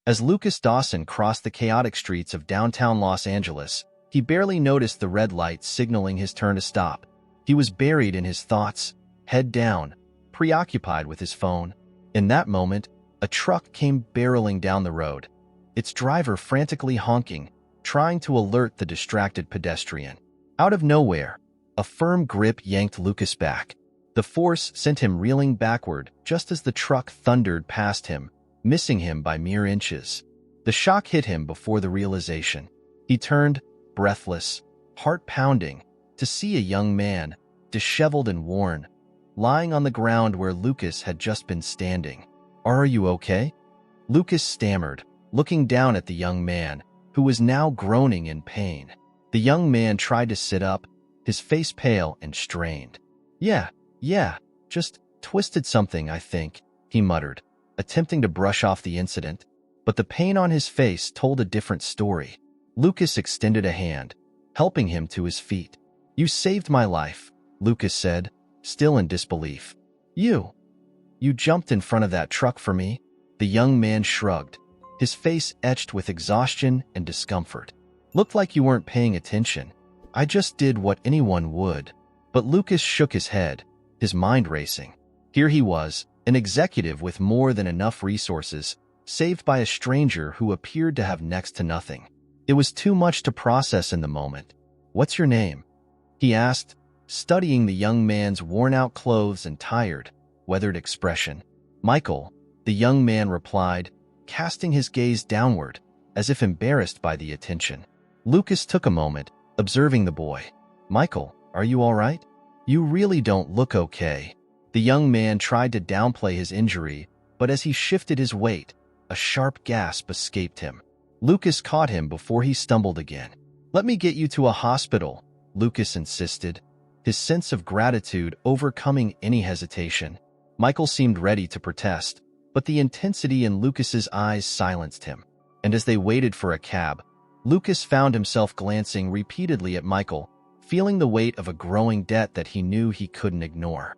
As Lucas Dawson crossed the chaotic streets of downtown Los Angeles, he barely noticed the red light signaling his turn to stop. He was buried in his thoughts, head down, preoccupied with his phone. In that moment, a truck came barreling down the road, its driver frantically honking, trying to alert the distracted pedestrian. Out of nowhere, a firm grip yanked Lucas back. The force sent him reeling backward just as the truck thundered past him, missing him by mere inches. The shock hit him before the realization. He turned, breathless, heart pounding, to see a young man, disheveled and worn, lying on the ground where Lucas had just been standing. "Are you okay?" Lucas stammered, looking down at the young man, who was now groaning in pain. The young man tried to sit up, his face pale and strained. Yeah, just twisted something, I think," he muttered, attempting to brush off the incident. But the pain on his face told a different story. Lucas extended a hand, helping him to his feet. "You saved my life," Lucas said, still in disbelief. You jumped in front of that truck for me?" The young man shrugged, his face etched with exhaustion and discomfort. "Looked like you weren't paying attention. I just did what anyone would." But Lucas shook his head, his mind racing. Here he was, an executive with more than enough resources, saved by a stranger who appeared to have next to nothing. It was too much to process in the moment. "What's your name?" he asked, studying the young man's worn-out clothes and tired, weathered expression. "Michael," the young man replied, casting his gaze downward, as if embarrassed by the attention. Lucas took a moment, observing the boy. "Michael, are you all right? You really don't look okay." The young man tried to downplay his injury, but as he shifted his weight, a sharp gasp escaped him. Lucas caught him before he stumbled again. "Let me get you to a hospital," Lucas insisted, his sense of gratitude overcoming any hesitation. Michael seemed ready to protest, but the intensity in Lucas's eyes silenced him. And as they waited for a cab, Lucas found himself glancing repeatedly at Michael, feeling the weight of a growing debt that he knew he couldn't ignore.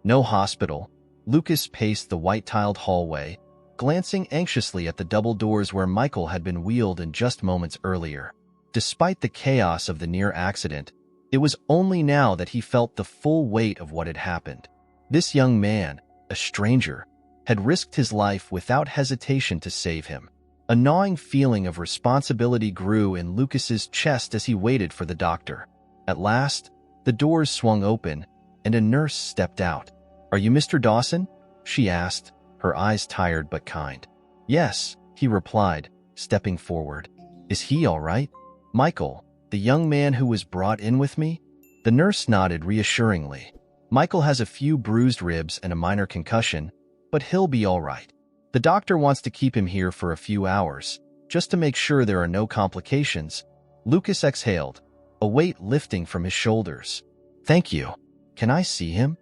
No hospital. Lucas paced the white-tiled hallway, glancing anxiously at the double doors where Michael had been wheeled in just moments earlier. Despite the chaos of the near accident, it was only now that he felt the full weight of what had happened. This young man, a stranger, had risked his life without hesitation to save him. A gnawing feeling of responsibility grew in Lucas's chest as he waited for the doctor. At last, the doors swung open, and a nurse stepped out. "Are you Mr. Dawson?" she asked, her eyes tired but kind. "Yes," he replied, stepping forward. "Is he all right?" "Michael, the young man who was brought in with me?" The nurse nodded reassuringly. "Michael has a few bruised ribs and a minor concussion, but he'll be all right. The doctor wants to keep him here for a few hours, just to make sure there are no complications." Lucas exhaled, a weight lifting from his shoulders. "Thank you. Can I see him?"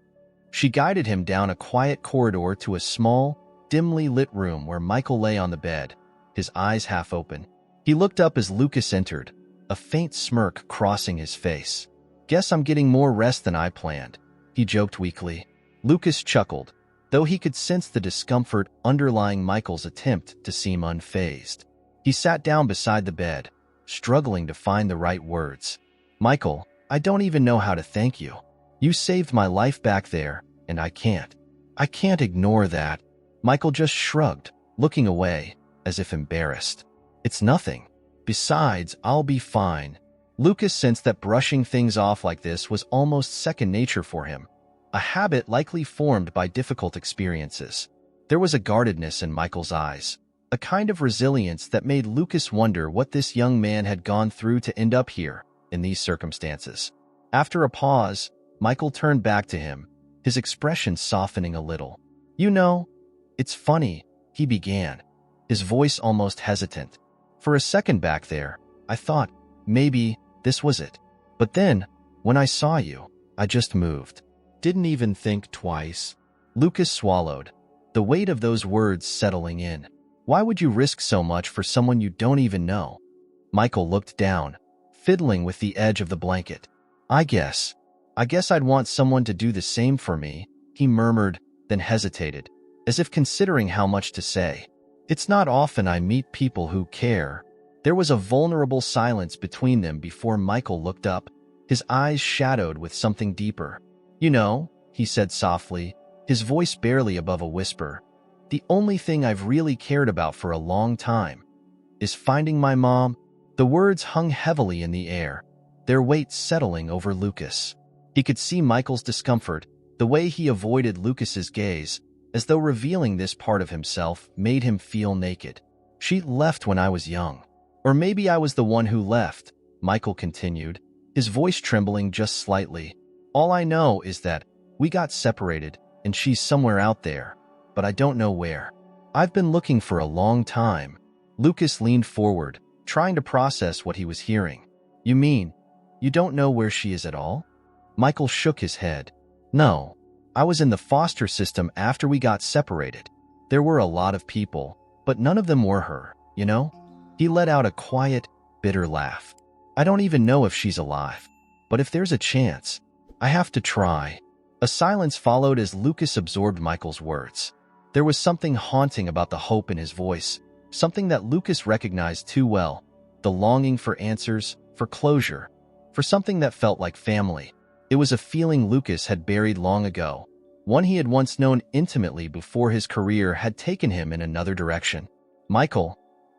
She guided him down a quiet corridor to a small, dimly lit room where Michael lay on the bed, his eyes half open. He looked up as Lucas entered, a faint smirk crossing his face. "Guess I'm getting more rest than I planned," he joked weakly. Lucas chuckled, though he could sense the discomfort underlying Michael's attempt to seem unfazed. He sat down beside the bed, struggling to find the right words. "Michael, I don't even know how to thank you. You saved my life back there, and I can't ignore that." Michael just shrugged, looking away, as if embarrassed. "It's nothing. Besides, I'll be fine." Lucas sensed that brushing things off like this was almost second nature for him, a habit likely formed by difficult experiences. There was a guardedness in Michael's eyes, a kind of resilience that made Lucas wonder what this young man had gone through to end up here, in these circumstances. After a pause, Michael turned back to him, his expression softening a little. "You know, it's funny," he began, his voice almost hesitant. "For a second back there, I thought, maybe this was it. But then, when I saw you, I just moved. Didn't even think twice." Lucas swallowed, the weight of those words settling in. "Why would you risk so much for someone you don't even know?" Michael looked down, fiddling with the edge of the blanket. I guess I'd want someone to do the same for me," he murmured, then hesitated, as if considering how much to say. It's not often I meet people who care. There was a vulnerable silence between them before Michael looked up, his eyes shadowed with something deeper. You know, he said softly, his voice barely above a whisper, the only thing I've really cared about for a long time is finding my mom. The words hung heavily in the air, their weight settling over Lucas. He could see Michael's discomfort, the way he avoided Lucas's gaze, as though revealing this part of himself made him feel naked. She left when I was young. Or maybe I was the one who left, Michael continued, his voice trembling just slightly. All I know is that we got separated and she's somewhere out there, but I don't know where. I've been looking for a long time. Lucas leaned forward, trying to process what he was hearing. You mean, you don't know where she is at all? Michael shook his head. No, I was in the foster system after we got separated. There were a lot of people, but none of them were her, you know? He let out a quiet, bitter laugh. I don't even know if she's alive, but if there's a chance, I have to try. A silence followed as Lucas absorbed Michael's words. There was something haunting about the hope in his voice, something that Lucas recognized too well, the longing for answers, for closure, for something that felt like family. It was a feeling Lucas had buried long ago, one he had once known intimately before his career had taken him in another direction. Michael,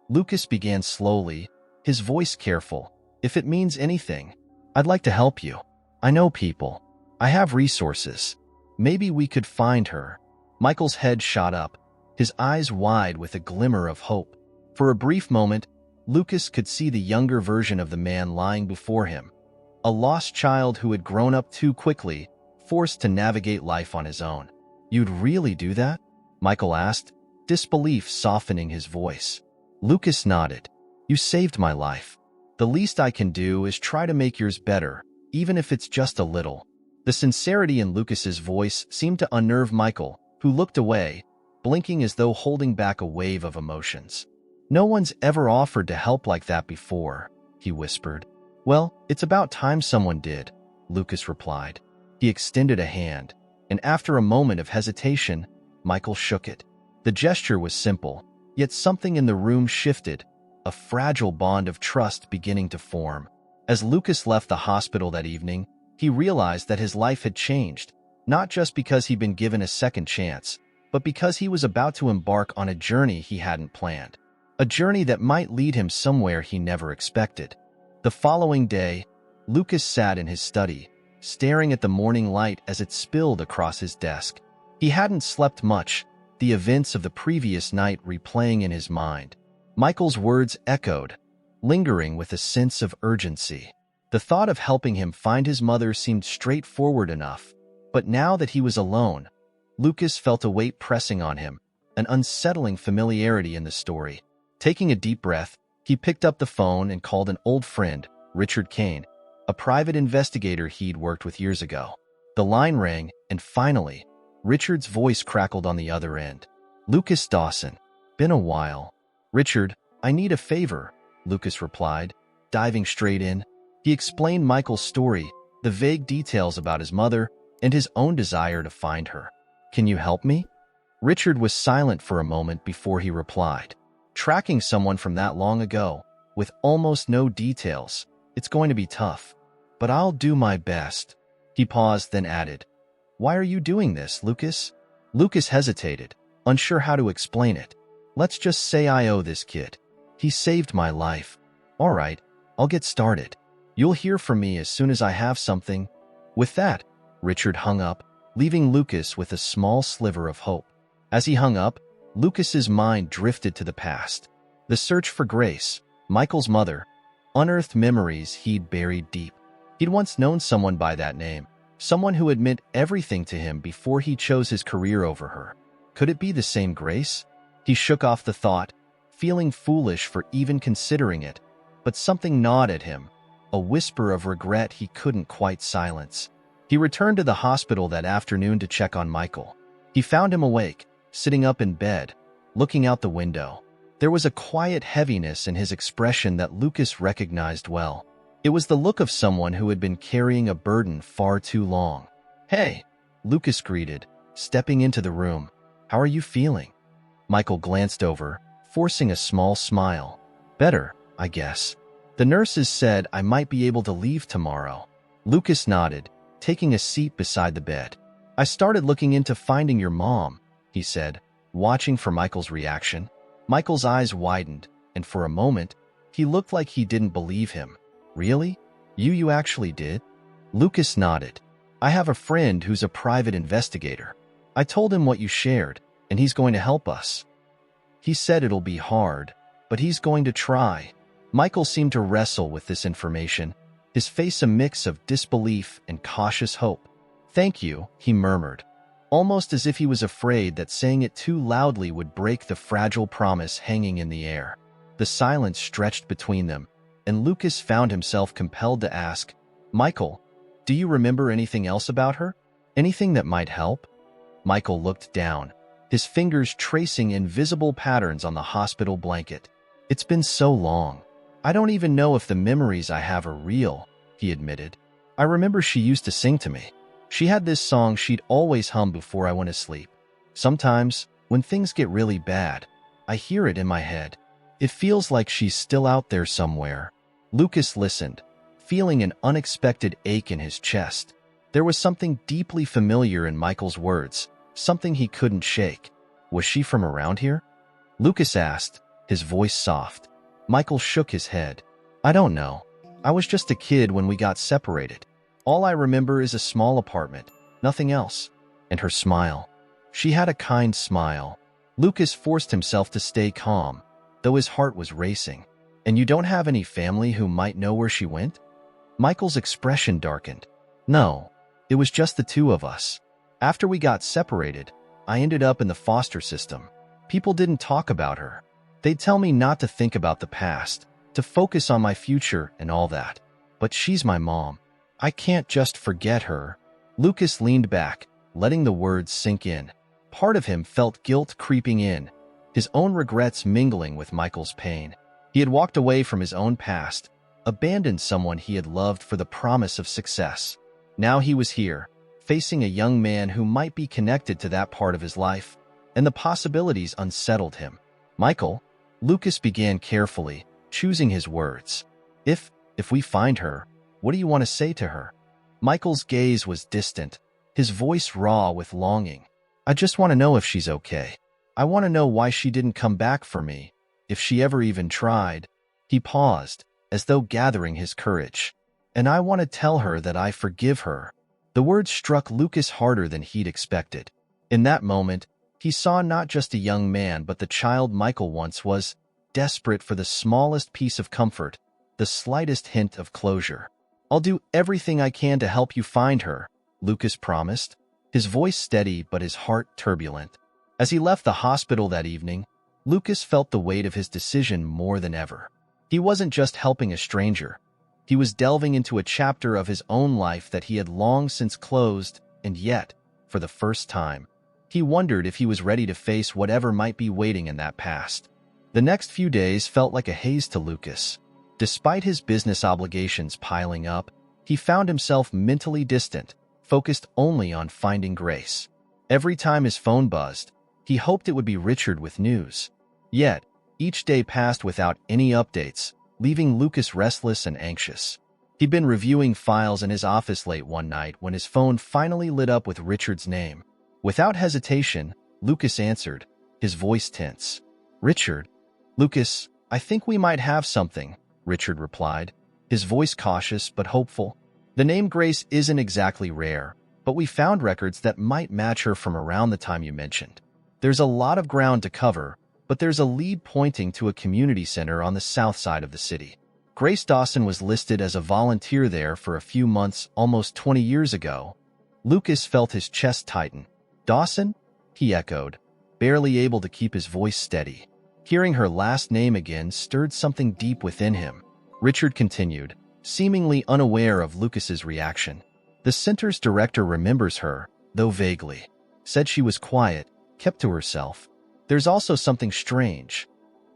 Lucas began slowly, his voice careful. If it means anything, I'd like to help you. I know people. I have resources. Maybe we could find her. Michael's head shot up, his eyes wide with a glimmer of hope. For a brief moment, Lucas could see the younger version of the man lying before him, a lost child who had grown up too quickly, forced to navigate life on his own. You'd really do that? Michael asked, disbelief softening his voice. Lucas nodded. You saved my life. The least I can do is try to make yours better, even if it's just a little. The sincerity in Lucas's voice seemed to unnerve Michael, who looked away, blinking as though holding back a wave of emotions. No one's ever offered to help like that before, he whispered. Well, it's about time someone did, Lucas replied. He extended a hand, and after a moment of hesitation, Michael shook it. The gesture was simple, yet something in the room shifted, a fragile bond of trust beginning to form. As Lucas left the hospital that evening, he realized that his life had changed, not just because he'd been given a second chance, but because he was about to embark on a journey he hadn't planned. A journey that might lead him somewhere he never expected. The following day, Lucas sat in his study, staring at the morning light as it spilled across his desk. He hadn't slept much, the events of the previous night replaying in his mind. Michael's words echoed, lingering with a sense of urgency. The thought of helping him find his mother seemed straightforward enough, but now that he was alone, Lucas felt a weight pressing on him, an unsettling familiarity in the story. Taking a deep breath, he picked up the phone and called an old friend, Richard Kane, a private investigator he'd worked with years ago. The line rang, and finally, Richard's voice crackled on the other end. Lucas Dawson. Been a while. Richard, I need a favor, Lucas replied, diving straight in. He explained Michael's story, the vague details about his mother, and his own desire to find her. Can you help me? Richard was silent for a moment before he replied. Tracking someone from that long ago, with almost no details, it's going to be tough. But I'll do my best. He paused, then added, Why are you doing this, Lucas? Lucas hesitated, unsure how to explain it. Let's just say I owe this kid. He saved my life. All right, I'll get started. You'll hear from me as soon as I have something. With that, Richard hung up, leaving Lucas with a small sliver of hope. As he hung up, Lucas's mind drifted to the past. The search for Grace, Michael's mother, unearthed memories he'd buried deep. He'd once known someone by that name, someone who had meant everything to him before he chose his career over her. Could it be the same Grace? He shook off the thought, feeling foolish for even considering it, but something gnawed at him, a whisper of regret he couldn't quite silence. He returned to the hospital that afternoon to check on Michael. He found him awake, sitting up in bed, looking out the window. There was a quiet heaviness in his expression that Lucas recognized well. It was the look of someone who had been carrying a burden far too long. Hey, Lucas greeted, stepping into the room. How are you feeling? Michael glanced over, forcing a small smile. Better, I guess. The nurses said I might be able to leave tomorrow. Lucas nodded, taking a seat beside the bed. I started looking into finding your mom, he said, watching for Michael's reaction. Michael's eyes widened, and for a moment, he looked like he didn't believe him. Really? You actually did? Lucas nodded. I have a friend who's a private investigator. I told him what you shared, and he's going to help us. He said it'll be hard, but he's going to try. Michael seemed to wrestle with this information, his face a mix of disbelief and cautious hope. Thank you, he murmured, almost as if he was afraid that saying it too loudly would break the fragile promise hanging in the air. The silence stretched between them, and Lucas found himself compelled to ask, Michael, do you remember anything else about her? Anything that might help? Michael looked down, his fingers tracing invisible patterns on the hospital blanket. It's been so long. I don't even know if the memories I have are real, he admitted. I remember she used to sing to me. She had this song she'd always hum before I went to sleep. Sometimes, when things get really bad, I hear it in my head. It feels like she's still out there somewhere. Lucas listened, feeling an unexpected ache in his chest. There was something deeply familiar in Michael's words, something he couldn't shake. Was she from around here? Lucas asked, his voice soft. Michael shook his head. I don't know. I was just a kid when we got separated. All I remember is a small apartment, nothing else. And her smile. She had a kind smile. Lucas forced himself to stay calm, though his heart was racing. And you don't have any family who might know where she went? Michael's expression darkened. No, it was just the two of us. After we got separated, I ended up in the foster system. People didn't talk about her. They'd tell me not to think about the past, to focus on my future and all that. But she's my mom. I can't just forget her. Lucas leaned back, letting the words sink in. Part of him felt guilt creeping in, his own regrets mingling with Michael's pain. He had walked away from his own past, abandoned someone he had loved for the promise of success. Now he was here, facing a young man who might be connected to that part of his life, and the possibilities unsettled him. Michael, Lucas began carefully, choosing his words. If we find her, what do you want to say to her? Michael's gaze was distant, his voice raw with longing. I just want to know if she's okay. I want to know why she didn't come back for me, if she ever even tried. He paused, as though gathering his courage. And I want to tell her that I forgive her. The words struck Lucas harder than he'd expected. In that moment, he saw not just a young man but the child Michael once was, desperate for the smallest piece of comfort, the slightest hint of closure. I'll do everything I can to help you find her, Lucas promised, his voice steady but his heart turbulent. As he left the hospital that evening, Lucas felt the weight of his decision more than ever. He wasn't just helping a stranger. He was delving into a chapter of his own life that he had long since closed, and yet, for the first time, he wondered if he was ready to face whatever might be waiting in that past. The next few days felt like a haze to Lucas. Despite his business obligations piling up, he found himself mentally distant, focused only on finding Grace. Every time his phone buzzed, he hoped it would be Richard with news. Yet, each day passed without any updates, leaving Lucas restless and anxious. He'd been reviewing files in his office late one night when his phone finally lit up with Richard's name. Without hesitation, Lucas answered, his voice tense. Richard? Lucas, I think we might have something, Richard replied, his voice cautious but hopeful. The name Grace isn't exactly rare, but we found records that might match her from around the time you mentioned. There's a lot of ground to cover, but there's a lead pointing to a community center on the south side of the city. Grace Dawson was listed as a volunteer there for a few months almost 20 years ago. Lucas felt his chest tighten. Dawson? He echoed, barely able to keep his voice steady. Hearing her last name again stirred something deep within him. Richard continued, seemingly unaware of Lucas's reaction. The center's director remembers her, though vaguely. Said she was quiet, kept to herself. There's also something strange.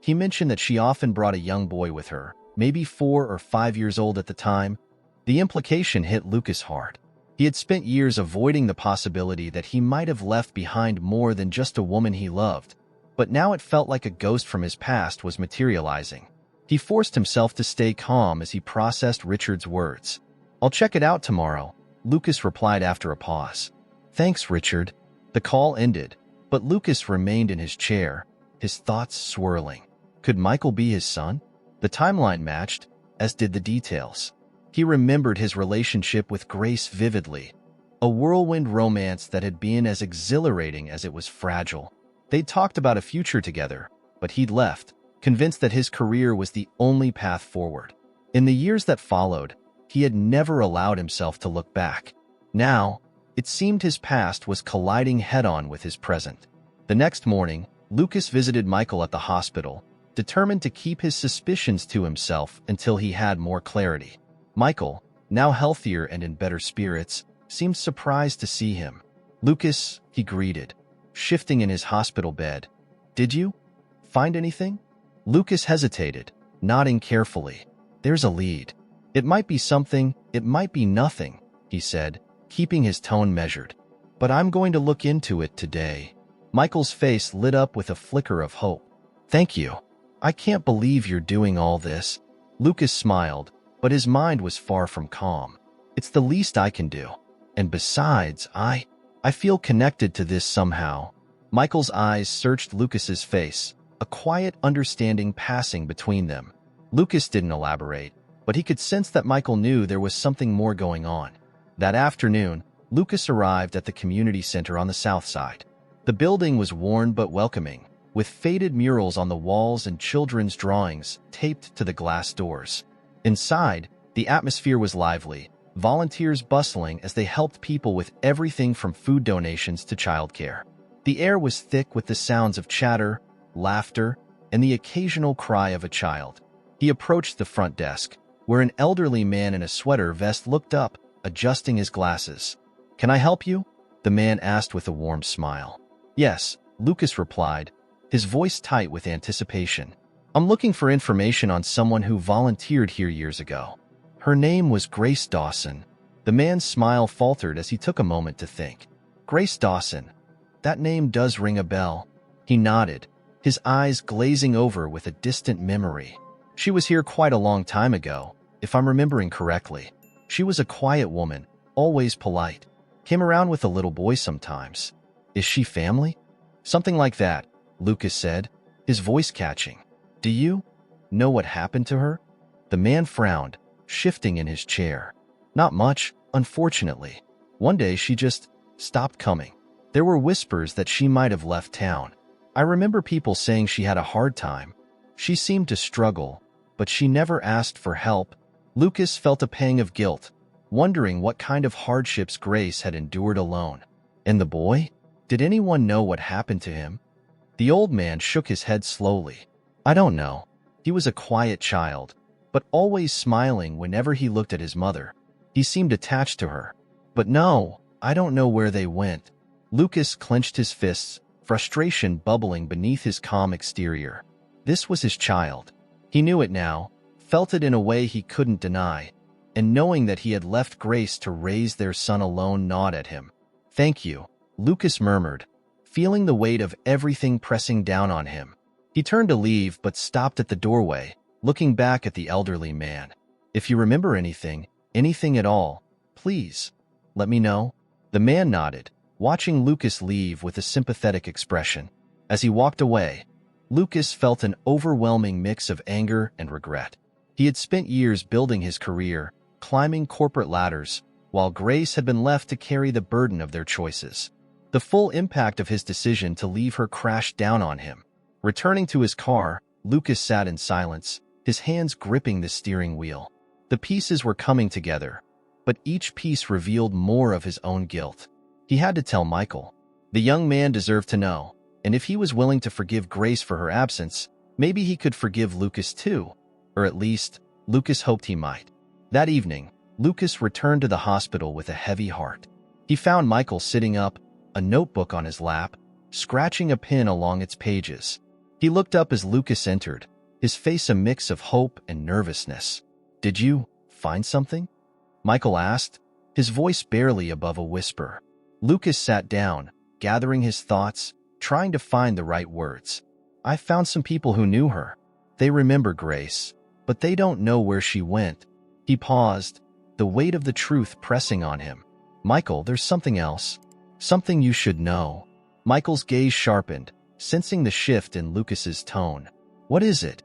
He mentioned that she often brought a young boy with her, maybe 4 or 5 years old at the time. The implication hit Lucas hard. He had spent years avoiding the possibility that he might have left behind more than just a woman he loved. but now it felt like a ghost from his past was materializing. He forced himself to stay calm as he processed Richard's words. "I'll check it out tomorrow," Lucas replied after a pause. "Thanks, Richard." The call ended, but Lucas remained in his chair, his thoughts swirling. Could Michael be his son? The timeline matched, as did the details. He remembered his relationship with Grace vividly, a whirlwind romance that had been as exhilarating as it was fragile. They'd talked about a future together, but he'd left, convinced that his career was the only path forward. In the years that followed, he had never allowed himself to look back. Now, it seemed his past was colliding head-on with his present. The next morning, Lucas visited Michael at the hospital, determined to keep his suspicions to himself until he had more clarity. Michael, now healthier and in better spirits, seemed surprised to see him. "Lucas," he greeted, shifting in his hospital bed. "Did you find anything?" Lucas hesitated, nodding carefully. "There's a lead. It might be something, it might be nothing," he said, keeping his tone measured. "But I'm going to look into it today." Michael's face lit up with a flicker of hope. "Thank you. I can't believe you're doing all this." Lucas smiled, but his mind was far from calm. "It's the least I can do. And besides, I feel connected to this somehow." Michael's eyes searched Lucas's face, a quiet understanding passing between them. Lucas didn't elaborate, but he could sense that Michael knew there was something more going on. That afternoon, Lucas arrived at the community center on the south side. The building was worn but welcoming, with faded murals on the walls and children's drawings taped to the glass doors. Inside, the atmosphere was lively, volunteers bustling as they helped people with everything from food donations to childcare. The air was thick with the sounds of chatter, laughter, and the occasional cry of a child. He approached the front desk, where an elderly man in a sweater vest looked up, adjusting his glasses. "Can I help you?" the man asked with a warm smile. "Yes," Lucas replied, his voice tight with anticipation. "I'm looking for information on someone who volunteered here years ago. Her name was Grace Dawson." The man's smile faltered as he took a moment to think. "Grace Dawson. That name does ring a bell." He nodded, his eyes glazing over with a distant memory. "She was here quite a long time ago, if I'm remembering correctly. She was a quiet woman, always polite. Came around with a little boy sometimes. Is she family?" "Something like that," Lucas said, his voice catching. "Do you know what happened to her?" The man frowned, shifting in his chair. "Not much, unfortunately. One day she just stopped coming. There were whispers that she might have left town. I remember people saying she had a hard time. She seemed to struggle, but she never asked for help." Lucas felt a pang of guilt, wondering what kind of hardships Grace had endured alone. And the boy? Did anyone know what happened to him? The old man shook his head slowly. "I don't know. He was a quiet child, but always smiling whenever he looked at his mother. He seemed attached to her. But no, I don't know where they went." Lucas clenched his fists, frustration bubbling beneath his calm exterior. This was his child. He knew it now, felt it in a way he couldn't deny, and knowing that he had left Grace to raise their son alone gnawed at him. "Thank you," Lucas murmured, feeling the weight of everything pressing down on him. He turned to leave but stopped at the doorway, looking back at the elderly man. "If you remember anything at all, please, let me know." The man nodded, watching Lucas leave with a sympathetic expression. As he walked away, Lucas felt an overwhelming mix of anger and regret. He had spent years building his career, climbing corporate ladders, while Grace had been left to carry the burden of their choices. The full impact of his decision to leave her crashed down on him. Returning to his car, Lucas sat in silence, his hands gripping the steering wheel. The pieces were coming together, but each piece revealed more of his own guilt. He had to tell Michael. The young man deserved to know, and if he was willing to forgive Grace for her absence, maybe he could forgive Lucas too, or at least, Lucas hoped he might. That evening, Lucas returned to the hospital with a heavy heart. He found Michael sitting up, a notebook on his lap, scratching a pen along its pages. He looked up as Lucas entered, his face a mix of hope and nervousness. "Did you find something?" Michael asked, his voice barely above a whisper. Lucas sat down, gathering his thoughts, trying to find the right words. I found some people who knew her. They remember Grace, but they don't know where she went." He paused, the weight of the truth pressing on him. "Michael, there's something else. Something you should know." Michael's gaze sharpened, sensing the shift in Lucas's tone. "What is it?"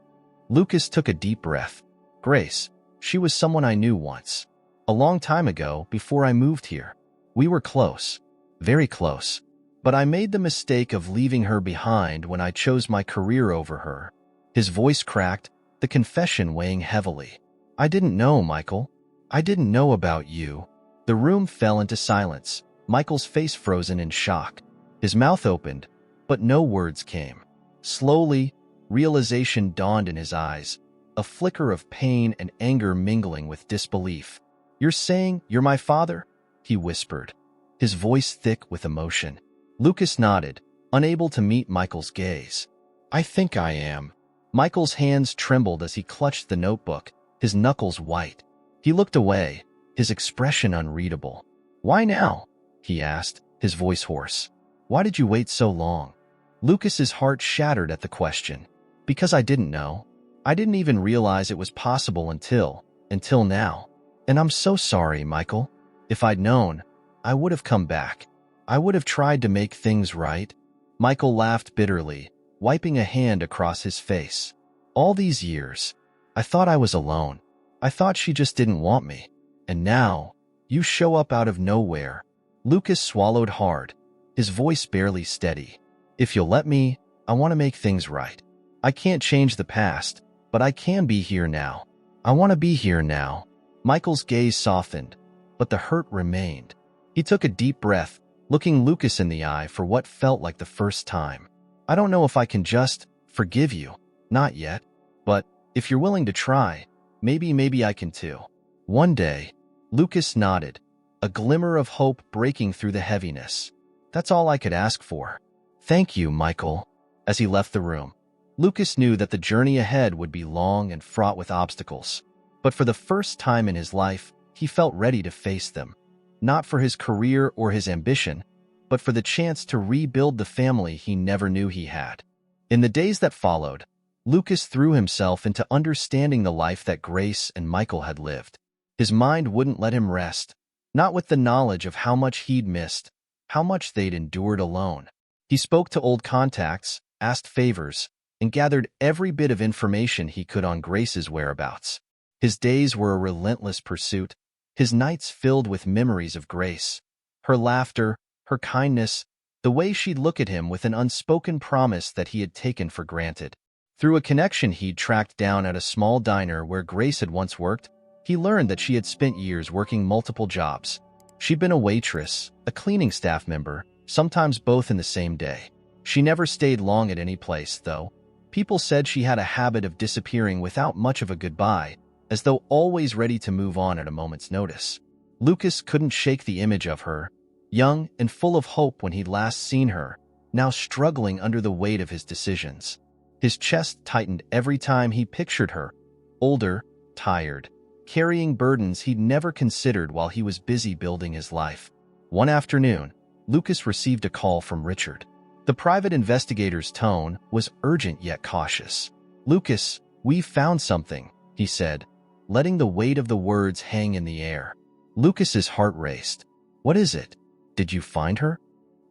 Lucas took a deep breath. "Grace, she was someone I knew once. A long time ago, before I moved here. We were close, very close. But I made the mistake of leaving her behind when I chose my career over her." His voice cracked, the confession weighing heavily. "I didn't know, Michael. I didn't know about you." The room fell into silence, Michael's face frozen in shock. His mouth opened, but no words came. Slowly, realization dawned in his eyes, a flicker of pain and anger mingling with disbelief. "You're saying you're my father?" he whispered, his voice thick with emotion. Lucas nodded, unable to meet Michael's gaze. "I think I am." Michael's hands trembled as he clutched the notebook, his knuckles white. He looked away, his expression unreadable. "Why now?" he asked, his voice hoarse. "Why did you wait so long?" Lucas's heart shattered at the question. "Because I didn't know. I didn't even realize it was possible until now. And I'm so sorry, Michael. If I'd known, I would have come back. I would have tried to make things right." Michael laughed bitterly, wiping a hand across his face. "All these years, I thought I was alone. I thought she just didn't want me. And now, you show up out of nowhere." Lucas swallowed hard, his voice barely steady. "If you'll let me, I want to make things right. I can't change the past, but I can be here now. I want to be here now." Michael's gaze softened, but the hurt remained. He took a deep breath, looking Lucas in the eye for what felt like the first time. "I don't know if I can just forgive you. Not yet. But if you're willing to try, maybe I can too. One day." Lucas nodded, a glimmer of hope breaking through the heaviness. "That's all I could ask for." "Thank you, Michael." As he left the room, Lucas knew that the journey ahead would be long and fraught with obstacles. But for the first time in his life, he felt ready to face them. Not for his career or his ambition, but for the chance to rebuild the family he never knew he had. In the days that followed, Lucas threw himself into understanding the life that Grace and Michael had lived. His mind wouldn't let him rest, not with the knowledge of how much he'd missed, how much they'd endured alone. He spoke to old contacts, asked favors, and gathered every bit of information he could on Grace's whereabouts. His days were a relentless pursuit, his nights filled with memories of Grace. Her laughter, her kindness, the way she'd look at him with an unspoken promise that he had taken for granted. Through a connection he'd tracked down at a small diner where Grace had once worked, he learned that she had spent years working multiple jobs. She'd been a waitress, a cleaning staff member, sometimes both in the same day. She never stayed long at any place, though. People said she had a habit of disappearing without much of a goodbye, as though always ready to move on at a moment's notice. Lucas couldn't shake the image of her, young and full of hope when he'd last seen her, now struggling under the weight of his decisions. His chest tightened every time he pictured her, older, tired, carrying burdens he'd never considered while he was busy building his life. One afternoon, Lucas received a call from Richard. The private investigator's tone was urgent yet cautious. "Lucas, we've found something," he said, letting the weight of the words hang in the air. Lucas's heart raced. "What is it? Did you find her?"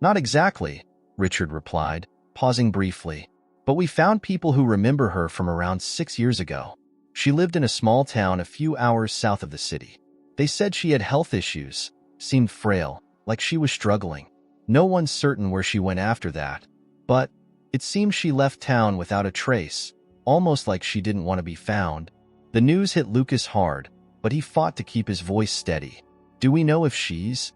"Not exactly," Richard replied, pausing briefly. "But we found people who remember her from around 6 years ago. She lived in a small town a few hours south of the city. They said she had health issues, seemed frail, like she was struggling. No one's certain where she went after that, but it seems she left town without a trace, almost like she didn't want to be found." The news hit Lucas hard, but he fought to keep his voice steady. "Do we know if she's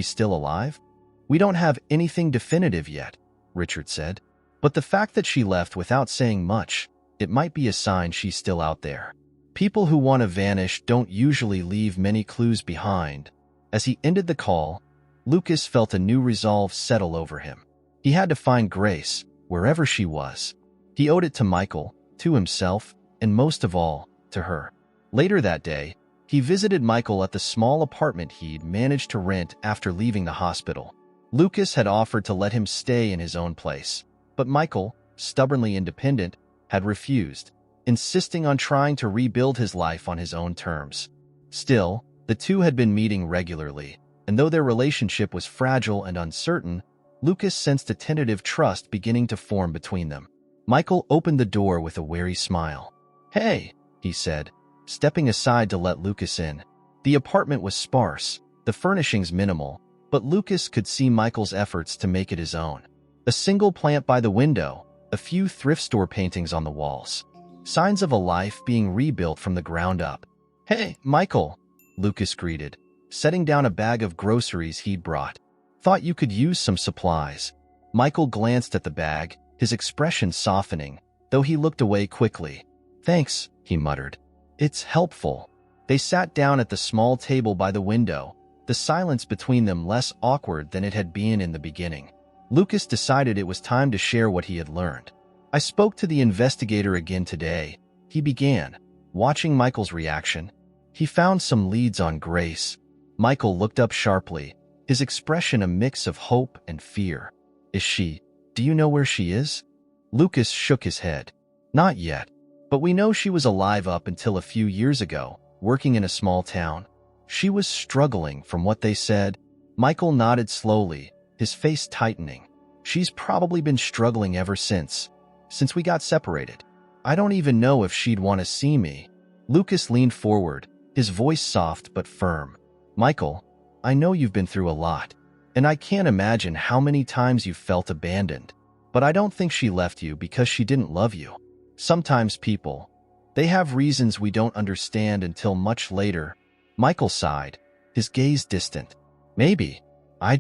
still alive?" "We don't have anything definitive yet," Richard said. "But the fact that she left without saying much, it might be a sign she's still out there. People who want to vanish don't usually leave many clues behind." As he ended the call, Lucas felt a new resolve settle over him. He had to find Grace, wherever she was. He owed it to Michael, to himself, and most of all, to her. Later that day, he visited Michael at the small apartment he'd managed to rent after leaving the hospital. Lucas had offered to let him stay in his own place, but Michael, stubbornly independent, had refused, insisting on trying to rebuild his life on his own terms. Still, the two had been meeting regularly, and though their relationship was fragile and uncertain, Lucas sensed a tentative trust beginning to form between them. Michael opened the door with a wary smile. "Hey," he said, stepping aside to let Lucas in. The apartment was sparse, the furnishings minimal, but Lucas could see Michael's efforts to make it his own. A single plant by the window, a few thrift store paintings on the walls. Signs of a life being rebuilt from the ground up. "Hey, Michael," Lucas greeted, setting down a bag of groceries he'd brought. "Thought you could use some supplies." Michael glanced at the bag, his expression softening, though he looked away quickly. "Thanks," he muttered. "It's helpful." They sat down at the small table by the window, the silence between them less awkward than it had been in the beginning. Lucas decided it was time to share what he had learned. "I spoke to the investigator again today," he began, watching Michael's reaction. "He found some leads on Grace." Michael looked up sharply, his expression a mix of hope and fear. Do you know where she is?" Lucas shook his head. "Not yet, but we know she was alive up until a few years ago, working in a small town. She was struggling, from what they said." Michael nodded slowly, his face tightening. "She's probably been struggling ever since we got separated. I don't even know if she'd want to see me." Lucas leaned forward, his voice soft but firm. "Michael, I know you've been through a lot, and I can't imagine how many times you've felt abandoned. But I don't think she left you because she didn't love you. Sometimes people, they have reasons we don't understand until much later." Michael sighed, his gaze distant. "Maybe. I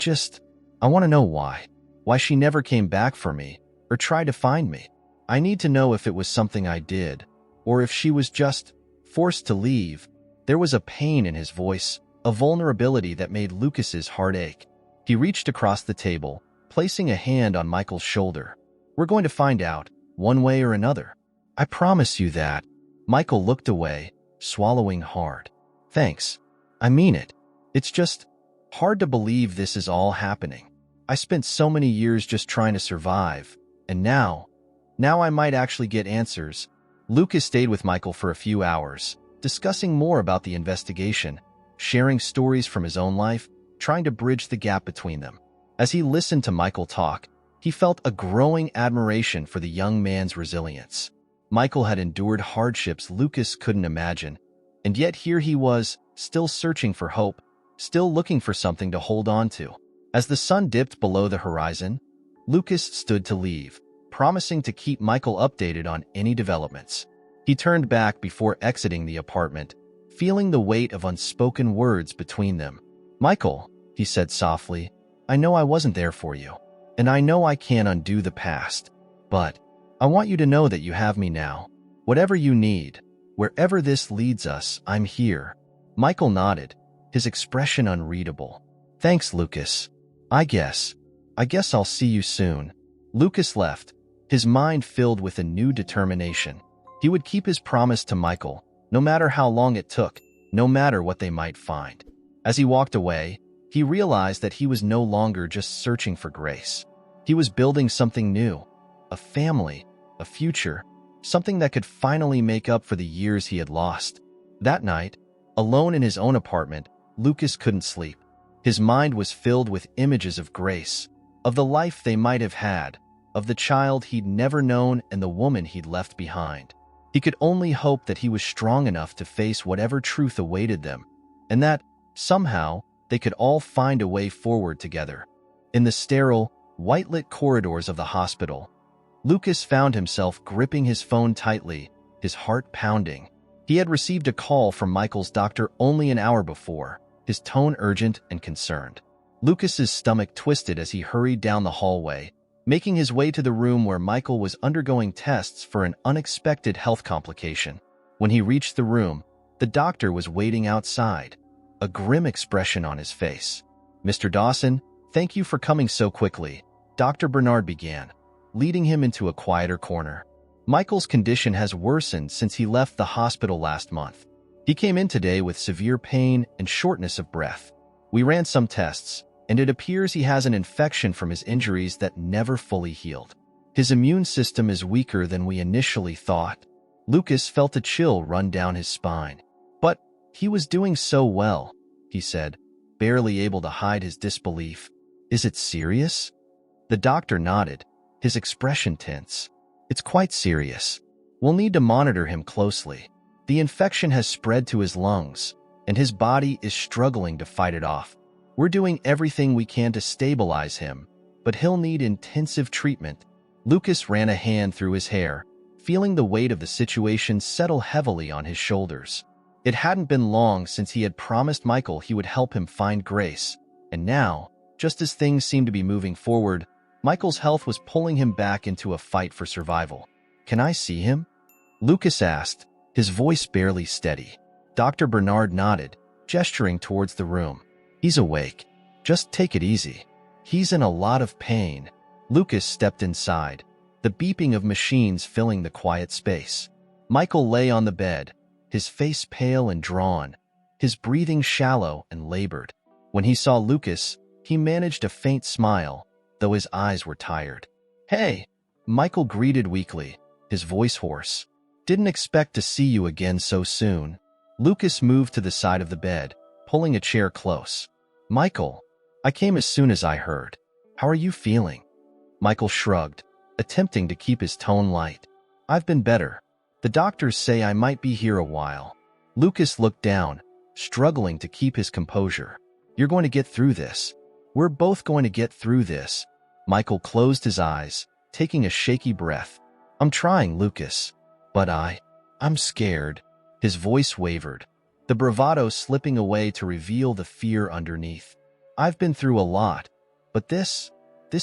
want to know why. Why she never came back for me, or tried to find me. I need to know if it was something I did, or if she was just forced to leave." There was a pain in his voice, a vulnerability that made Lucas's heart ache. He reached across the table, placing a hand on Michael's shoulder. "We're going to find out, one way or another. I promise you that." Michael looked away, swallowing hard. "Thanks. I mean it. It's just hard to believe this is all happening. I spent so many years just trying to survive, and now I might actually get answers." Lucas stayed with Michael for a few hours, discussing more about the investigation, sharing stories from his own life, trying to bridge the gap between them. As he listened to Michael talk, he felt a growing admiration for the young man's resilience. Michael had endured hardships Lucas couldn't imagine, and yet here he was, still searching for hope, still looking for something to hold on to. As the sun dipped below the horizon, Lucas stood to leave, promising to keep Michael updated on any developments. He turned back before exiting the apartment, feeling the weight of unspoken words between them. "Michael," he said softly, "I know I wasn't there for you, and I know I can't undo the past, but I want you to know that you have me now. Whatever you need, wherever this leads us, I'm here." Michael nodded, his expression unreadable. "Thanks, Lucas. I guess I'll see you soon." Lucas left, his mind filled with a new determination. He would keep his promise to Michael, no matter how long it took, no matter what they might find. As he walked away, he realized that he was no longer just searching for Grace. He was building something new, a family, a future, something that could finally make up for the years he had lost. That night, alone in his own apartment, Lucas couldn't sleep. His mind was filled with images of Grace, of the life they might have had, of the child he'd never known and the woman he'd left behind. He could only hope that he was strong enough to face whatever truth awaited them, and that, somehow, they could all find a way forward together. In the sterile, white-lit corridors of the hospital, Lucas found himself gripping his phone tightly, his heart pounding. He had received a call from Michael's doctor only an hour before, his tone urgent and concerned. Lucas's stomach twisted as he hurried down the hallway, making his way to the room where Michael was undergoing tests for an unexpected health complication. When he reached the room, the doctor was waiting outside, a grim expression on his face. "Mr. Dawson, thank you for coming so quickly," Dr. Bernard began, leading him into a quieter corner. "Michael's condition has worsened since he left the hospital last month. He came in today with severe pain and shortness of breath. We ran some tests, and it appears he has an infection from his injuries that never fully healed. His immune system is weaker than we initially thought. Lucas felt a chill run down his spine. But he was doing so well, he said, barely able to hide his disbelief. Is it serious? The doctor nodded, his expression tense. It's quite serious. We'll need to monitor him closely. The infection has spread to his lungs, and his body is struggling to fight it off. We're doing everything we can to stabilize him, but he'll need intensive treatment. Lucas ran a hand through his hair, feeling the weight of the situation settle heavily on his shoulders. It hadn't been long since he had promised Michael he would help him find Grace, and now, just as things seemed to be moving forward, Michael's health was pulling him back into a fight for survival. Can I see him? Lucas asked, his voice barely steady. Dr. Bernard nodded, gesturing towards the room. He's awake. Just take it easy. He's in a lot of pain. Lucas stepped inside, the beeping of machines filling the quiet space. Michael lay on the bed, his face pale and drawn, his breathing shallow and labored. When he saw Lucas, he managed a faint smile, though his eyes were tired. Hey, Michael greeted weakly, his voice hoarse. Didn't expect to see you again so soon. Lucas moved to the side of the bed, pulling a chair close. Michael, I came as soon as I heard. How are you feeling? Michael shrugged, attempting to keep his tone light. I've been better. The doctors say I might be here a while. Lucas looked down, struggling to keep his composure. You're going to get through this. We're both going to get through this. Michael closed his eyes, taking a shaky breath. I'm trying, Lucas. But I'm scared. His voice wavered, the bravado slipping away to reveal the fear underneath. I've been through a lot, but this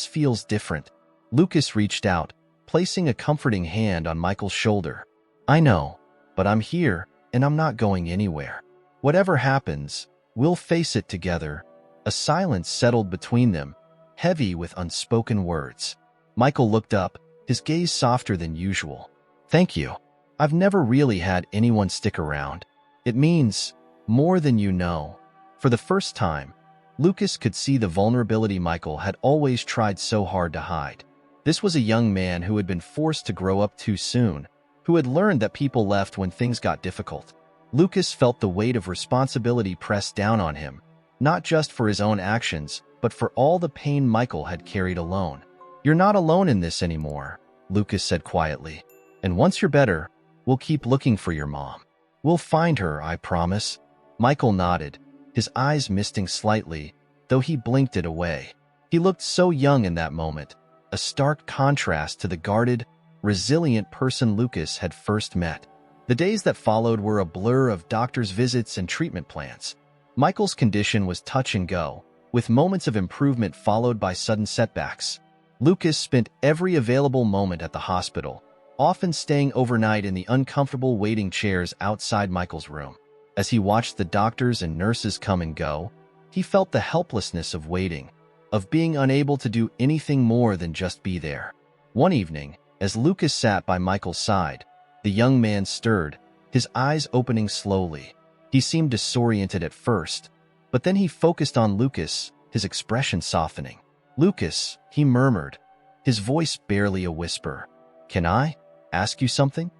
feels different. Lucas reached out, placing a comforting hand on Michael's shoulder. I know, but I'm here, and I'm not going anywhere. Whatever happens, we'll face it together. A silence settled between them, heavy with unspoken words. Michael looked up, his gaze softer than usual. Thank you. I've never really had anyone stick around. It means more than you know. For the first time, Lucas could see the vulnerability Michael had always tried so hard to hide. This was a young man who had been forced to grow up too soon, who had learned that people left when things got difficult. Lucas felt the weight of responsibility pressed down on him, not just for his own actions, but for all the pain Michael had carried alone. You're not alone in this anymore, Lucas said quietly. And once you're better, we'll keep looking for your mom. We'll find her, I promise. Michael nodded, his eyes misting slightly, though he blinked it away. He looked so young in that moment, a stark contrast to the guarded, resilient person Lucas had first met. The days that followed were a blur of doctors' visits and treatment plans. Michael's condition was touch and go, with moments of improvement followed by sudden setbacks. Lucas spent every available moment at the hospital, often staying overnight in the uncomfortable waiting chairs outside Michael's room. As he watched the doctors and nurses come and go, he felt the helplessness of waiting, of being unable to do anything more than just be there. One evening, as Lucas sat by Michael's side, the young man stirred, his eyes opening slowly. He seemed disoriented at first, but then he focused on Lucas, his expression softening. Lucas, he murmured, his voice barely a whisper. Can I ask you something?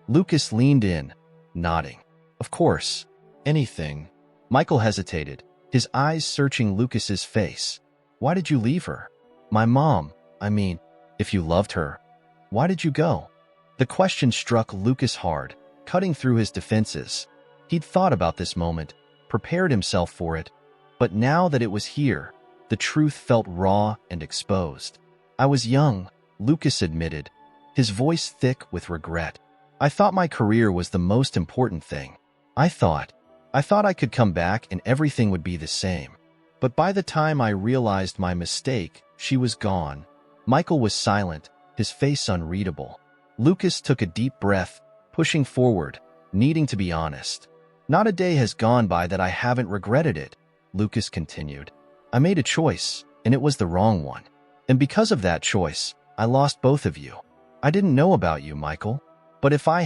Lucas leaned in, nodding. Of course, anything. Michael hesitated, his eyes searching Lucas's face. Why did you leave her? My mom, if you loved her, why did you go? The question struck Lucas hard, cutting through his defenses. He'd thought about this moment, prepared himself for it, but now that it was here, the truth felt raw and exposed. I was young, Lucas admitted, his voice thick with regret. I thought my career was the most important thing. I thought I could come back and everything would be the same. But by the time I realized my mistake, she was gone. Michael was silent, his face unreadable. Lucas took a deep breath, pushing forward, needing to be honest. Not a day has gone by that I haven't regretted it, Lucas continued. I made a choice, and it was the wrong one. And because of that choice, I lost both of you. I didn't know about you, Michael. But if I'd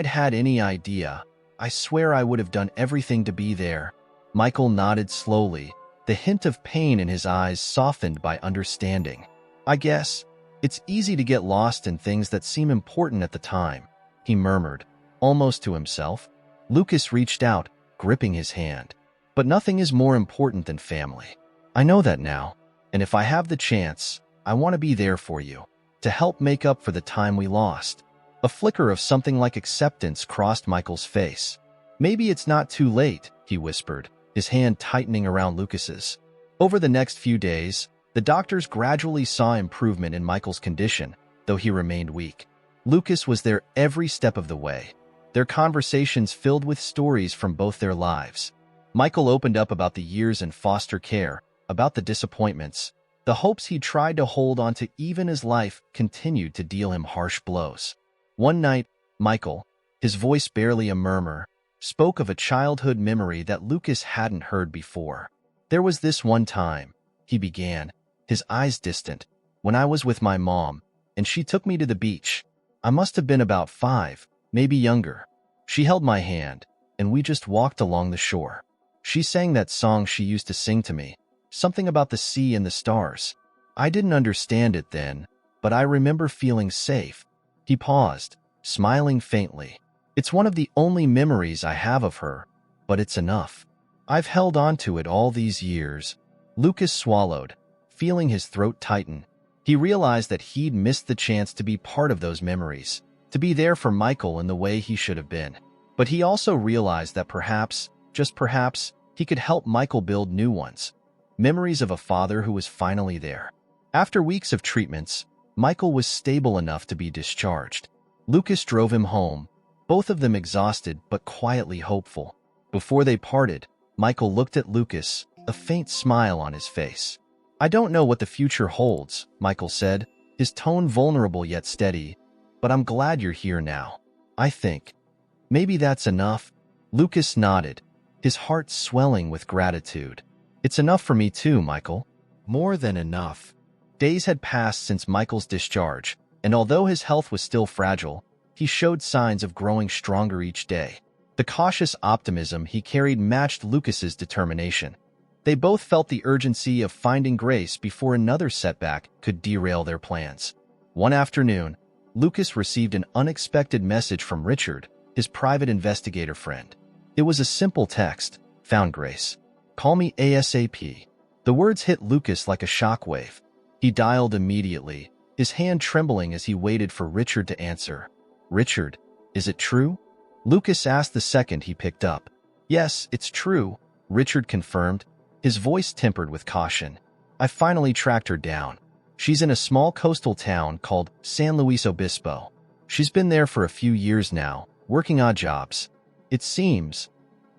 had any idea, I swear I would have done everything to be there. Michael nodded slowly, the hint of pain in his eyes softened by understanding. I guess It's easy to get lost in things that seem important at the time, he murmured, almost to himself. Lucas reached out, gripping his hand. But nothing is more important than family. I know that now, and if I have the chance, I want to be there for you, to help make up for the time we lost. A flicker of something like acceptance crossed Michael's face. Maybe it's not too late, he whispered, his hand tightening around Lucas's. Over the next few days, the doctors gradually saw improvement in Michael's condition, though he remained weak. Lucas was there every step of the way, their conversations filled with stories from both their lives. Michael opened up about the years in foster care, about the disappointments, the hopes he tried to hold on to even as life continued to deal him harsh blows. One night, Michael, his voice barely a murmur, spoke of a childhood memory that Lucas hadn't heard before. There was this one time, he began, his eyes distant, when I was with my mom, and she took me to the beach. I must have been about 5, maybe younger. She held my hand, and we just walked along the shore. She sang that song she used to sing to me, something about the sea and the stars. I didn't understand it then, but I remember feeling safe. He paused, smiling faintly. It's one of the only memories I have of her, but it's enough. I've held on to it all these years. Lucas swallowed, feeling his throat tighten. He realized that he'd missed the chance to be part of those memories, to be there for Michael in the way he should have been. But he also realized that perhaps, just perhaps, he could help Michael build new ones. Memories of a father who was finally there. After weeks of treatments, Michael was stable enough to be discharged. Lucas drove him home, both of them exhausted but quietly hopeful. Before they parted, Michael looked at Lucas, a faint smile on his face. I don't know what the future holds, Michael said, his tone vulnerable yet steady, but I'm glad you're here now. I think. Maybe that's enough. Lucas nodded, his heart swelling with gratitude. It's enough for me too, Michael. More than enough. Days had passed since Michael's discharge, and although his health was still fragile, he showed signs of growing stronger each day. The cautious optimism he carried matched Lucas's determination. They both felt the urgency of finding Grace before another setback could derail their plans. One afternoon, Lucas received an unexpected message from Richard, his private investigator friend. It was a simple text, "Found Grace. Call me ASAP." The words hit Lucas like a shockwave. He dialed immediately, his hand trembling as he waited for Richard to answer. "Richard, is it true?" Lucas asked the second he picked up. "Yes, it's true," Richard confirmed, his voice tempered with caution. "I finally tracked her down. She's in a small coastal town called San Luis Obispo. She's been there for a few years now, working odd jobs. It seems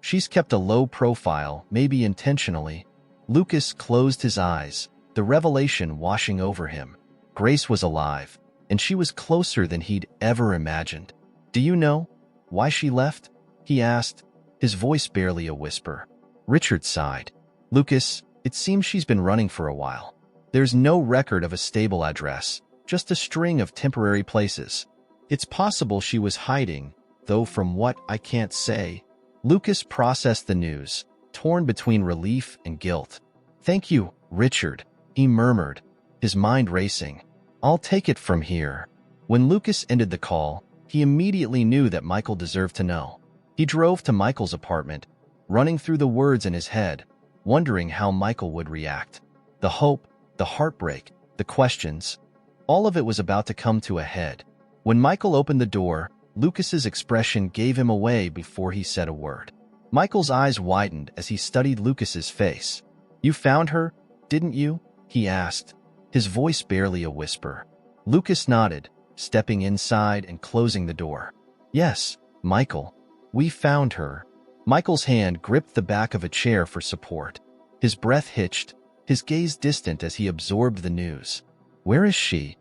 she's kept a low profile, maybe intentionally." Lucas closed his eyes, the revelation washing over him. Grace was alive, and she was closer than he'd ever imagined. "Do you know why she left?" he asked, his voice barely a whisper. Richard sighed. "Lucas, it seems she's been running for a while. There's no record of a stable address, just a string of temporary places. It's possible she was hiding, though from what I can't say." Lucas processed the news, torn between relief and guilt. "Thank you, Richard," he murmured, his mind racing. "I'll take it from here." When Lucas ended the call, he immediately knew that Michael deserved to know. He drove to Michael's apartment, running through the words in his head, wondering how Michael would react. The hope, the heartbreak, the questions, all of it was about to come to a head. When Michael opened the door, Lucas's expression gave him away before he said a word. Michael's eyes widened as he studied Lucas's face. "You found her, didn't you?" he asked, his voice barely a whisper. Lucas nodded, stepping inside and closing the door. "Yes, Michael, we found her." Michael's hand gripped the back of a chair for support. His breath hitched, his gaze distant as he absorbed the news. "Where is she?"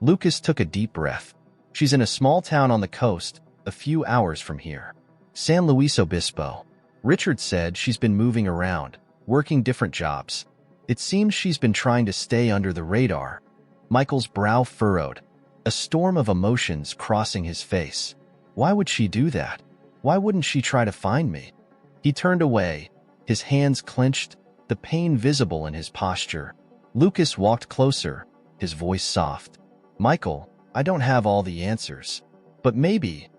Lucas took a deep breath. "She's in a small town on the coast, a few hours from here. San Luis Obispo." Richard said she's been moving around, working different jobs. It seems she's been trying to stay under the radar. Michael's brow furrowed, a storm of emotions crossing his face. Why would she do that? Why wouldn't she try to find me? He turned away, his hands clenched, the pain visible in his posture. Lucas walked closer, his voice soft. Michael, I don't have all the answers. But maybe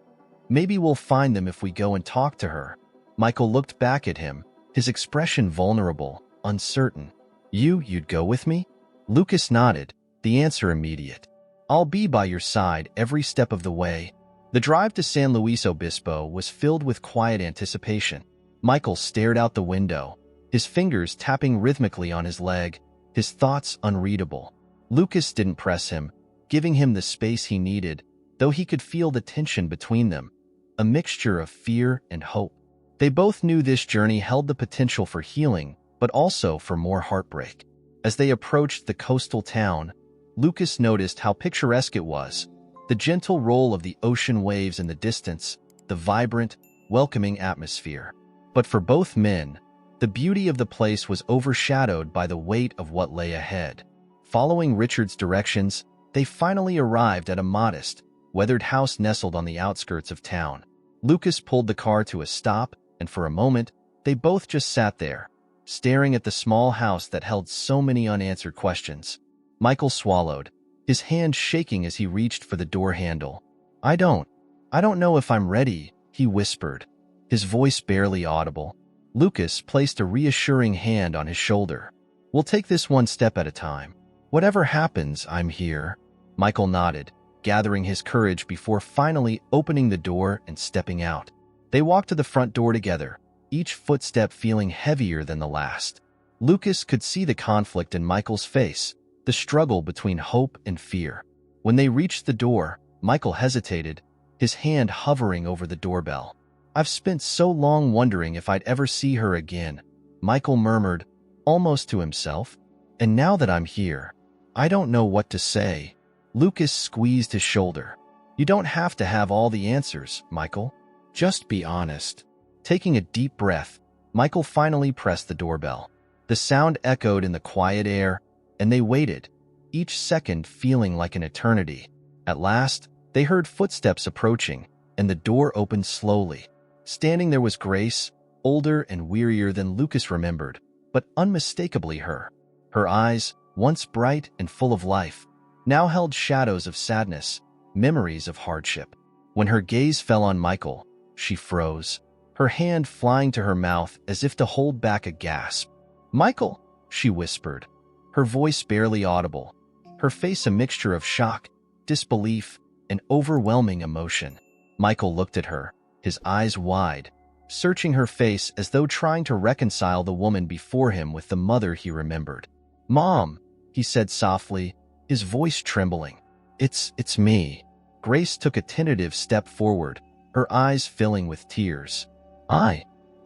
we'll find them if we go and talk to her. Michael looked back at him, his expression vulnerable, uncertain. You'd go with me? Lucas nodded, the answer immediate. I'll be by your side every step of the way. The drive to San Luis Obispo was filled with quiet anticipation. Michael stared out the window, his fingers tapping rhythmically on his leg, his thoughts unreadable. Lucas didn't press him, giving him the space he needed, though he could feel the tension between them, a mixture of fear and hope. They both knew this journey held the potential for healing, but also for more heartbreak. As they approached the coastal town, Lucas noticed how picturesque it was, the gentle roll of the ocean waves in the distance, the vibrant, welcoming atmosphere. But for both men, the beauty of the place was overshadowed by the weight of what lay ahead. Following Richard's directions, they finally arrived at a modest, weathered house nestled on the outskirts of town. Lucas pulled the car to a stop, and for a moment, they both just sat there, staring at the small house that held so many unanswered questions. Michael swallowed, his hand shaking as he reached for the door handle. I don't know if I'm ready, he whispered, his voice barely audible. Lucas placed a reassuring hand on his shoulder. We'll take this one step at a time. Whatever happens, I'm here. Michael nodded, gathering his courage before finally opening the door and stepping out. They walked to the front door together, each footstep feeling heavier than the last. Lucas could see the conflict in Michael's face, the struggle between hope and fear. When they reached the door, Michael hesitated, his hand hovering over the doorbell. I've spent so long wondering if I'd ever see her again, Michael murmured, almost to himself. And now that I'm here, I don't know what to say. Lucas squeezed his shoulder. You don't have to have all the answers, Michael. Just be honest. Taking a deep breath, Michael finally pressed the doorbell. The sound echoed in the quiet air, and they waited, each second feeling like an eternity. At last, they heard footsteps approaching, and the door opened slowly. Standing there was Grace, older and wearier than Lucas remembered, but unmistakably her. Her eyes, once bright and full of life, now held shadows of sadness, memories of hardship. When her gaze fell on Michael, she froze, her hand flying to her mouth as if to hold back a gasp. Michael, she whispered, her voice barely audible, her face a mixture of shock, disbelief, and overwhelming emotion. Michael looked at her, his eyes wide, searching her face as though trying to reconcile the woman before him with the mother he remembered. Mom, he said softly, his voice trembling. It's me. Grace took a tentative step forward, her eyes filling with tears. I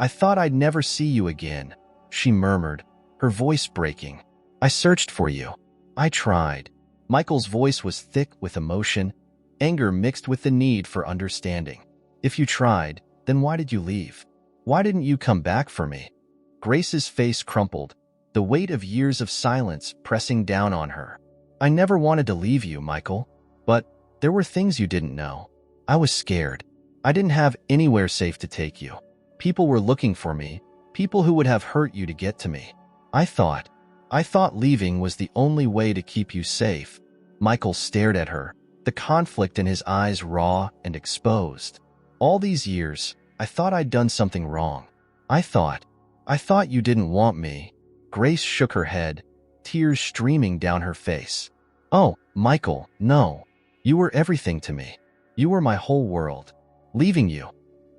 thought I'd never see you again, she murmured, her voice breaking. I searched for you. I tried. Michael's voice was thick with emotion, anger mixed with the need for understanding. If you tried, then why did you leave? Why didn't you come back for me? Grace's face crumpled, the weight of years of silence pressing down on her. I never wanted to leave you, Michael, but there were things you didn't know. I was scared. I didn't have anywhere safe to take you. People were looking for me, people who would have hurt you to get to me. I thought leaving was the only way to keep you safe. Michael stared at her, the conflict in his eyes raw and exposed. All these years, I thought I'd done something wrong. I thought you didn't want me. Grace shook her head, tears streaming down her face. Oh, Michael, no. You were everything to me. You were my whole world. Leaving you,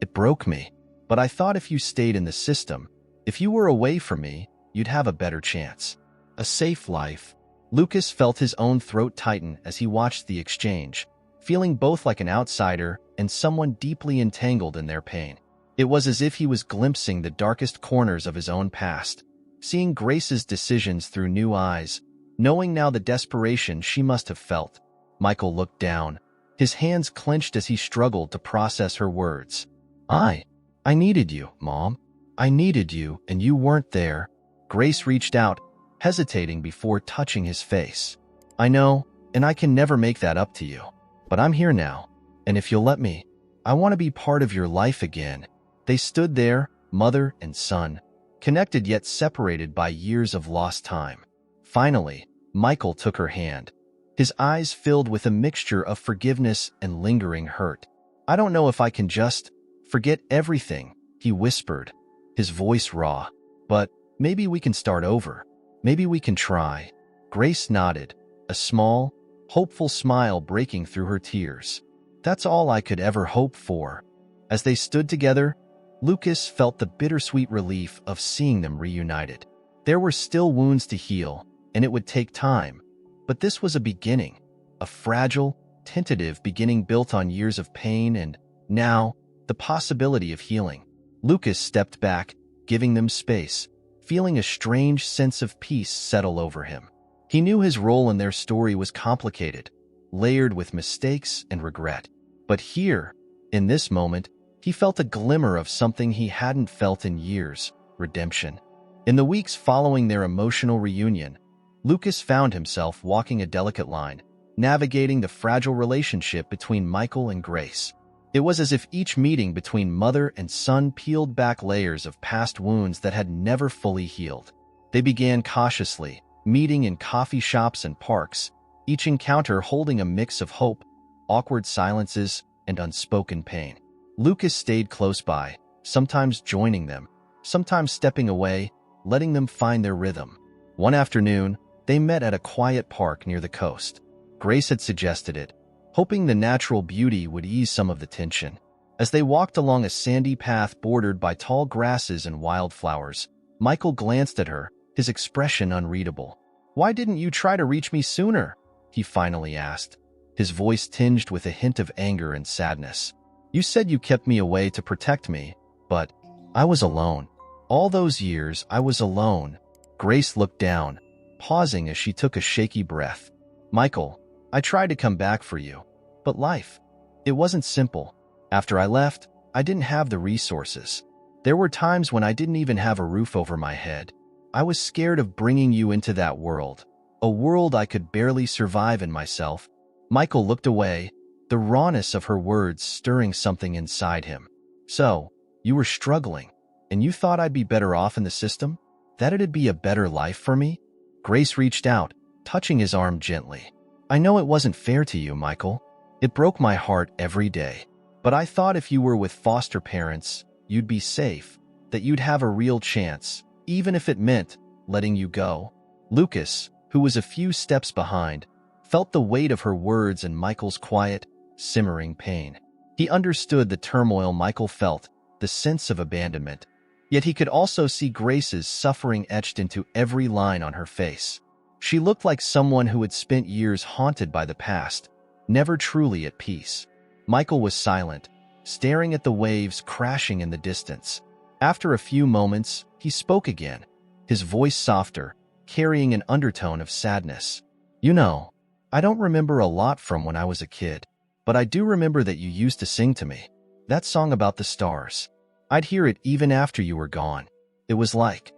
it broke me. But I thought if you stayed in the system, if you were away from me, you'd have a better chance. A safe life. Lucas felt his own throat tighten as he watched the exchange, feeling both like an outsider and someone deeply entangled in their pain. It was as if he was glimpsing the darkest corners of his own past, seeing Grace's decisions through new eyes, knowing now the desperation she must have felt. Michael looked down, his hands clenched as he struggled to process her words. I needed you, Mom. I needed you, and you weren't there. Grace reached out, hesitating before touching his face. I know, and I can never make that up to you. But I'm here now, and if you'll let me, I want to be part of your life again. They stood there, mother and son, connected yet separated by years of lost time. Finally, Michael took her hand. his eyes filled with a mixture of forgiveness and lingering hurt. "I don't know if I can just forget everything," he whispered, his voice raw. "But maybe we can start over. Maybe we can try." Grace nodded, a small, hopeful smile breaking through her tears. "That's all I could ever hope for." As they stood together, Lucas felt the bittersweet relief of seeing them reunited. There were still wounds to heal, and it would take time. But this was a beginning, a fragile, tentative beginning built on years of pain and, now, the possibility of healing. Lucas stepped back, giving them space, feeling a strange sense of peace settle over him. He knew his role in their story was complicated, layered with mistakes and regret. But here, in this moment, he felt a glimmer of something he hadn't felt in years: redemption. In the weeks following their emotional reunion, Lucas found himself walking a delicate line, navigating the fragile relationship between Michael and Grace. It was as if each meeting between mother and son peeled back layers of past wounds that had never fully healed. They began cautiously, meeting in coffee shops and parks, each encounter holding a mix of hope, awkward silences, and unspoken pain. Lucas stayed close by, sometimes joining them, sometimes stepping away, letting them find their rhythm. One afternoon, they met at a quiet park near the coast. Grace had suggested it, hoping the natural beauty would ease some of the tension. As they walked along a sandy path bordered by tall grasses and wildflowers, Michael glanced at her, his expression unreadable. "Why didn't you try to reach me sooner?" he finally asked, his voice tinged with a hint of anger and sadness. "You said you kept me away to protect me, but I was alone. All those years, I was alone." Grace looked down, pausing as she took a shaky breath. "Michael, I tried to come back for you, but life, it wasn't simple. After I left, I didn't have the resources. There were times when I didn't even have a roof over my head. I was scared of bringing you into that world, a world I could barely survive in myself." Michael looked away, the rawness of her words stirring something inside him. "So, you were struggling, and you thought I'd be better off in the system? That it'd be a better life for me?" Grace reached out, touching his arm gently. "I know it wasn't fair to you, Michael. It broke my heart every day. But I thought if you were with foster parents, you'd be safe, that you'd have a real chance, even if it meant letting you go." Lucas, who was a few steps behind, felt the weight of her words and Michael's quiet, simmering pain. He understood the turmoil Michael felt, the sense of abandonment. Yet he could also see Grace's suffering etched into every line on her face. She looked like someone who had spent years haunted by the past, never truly at peace. Michael was silent, staring at the waves crashing in the distance. After a few moments, he spoke again, his voice softer, carrying an undertone of sadness. "You know, I don't remember a lot from when I was a kid, but I do remember that you used to sing to me. That song about the stars. I'd hear it even after you were gone. It was like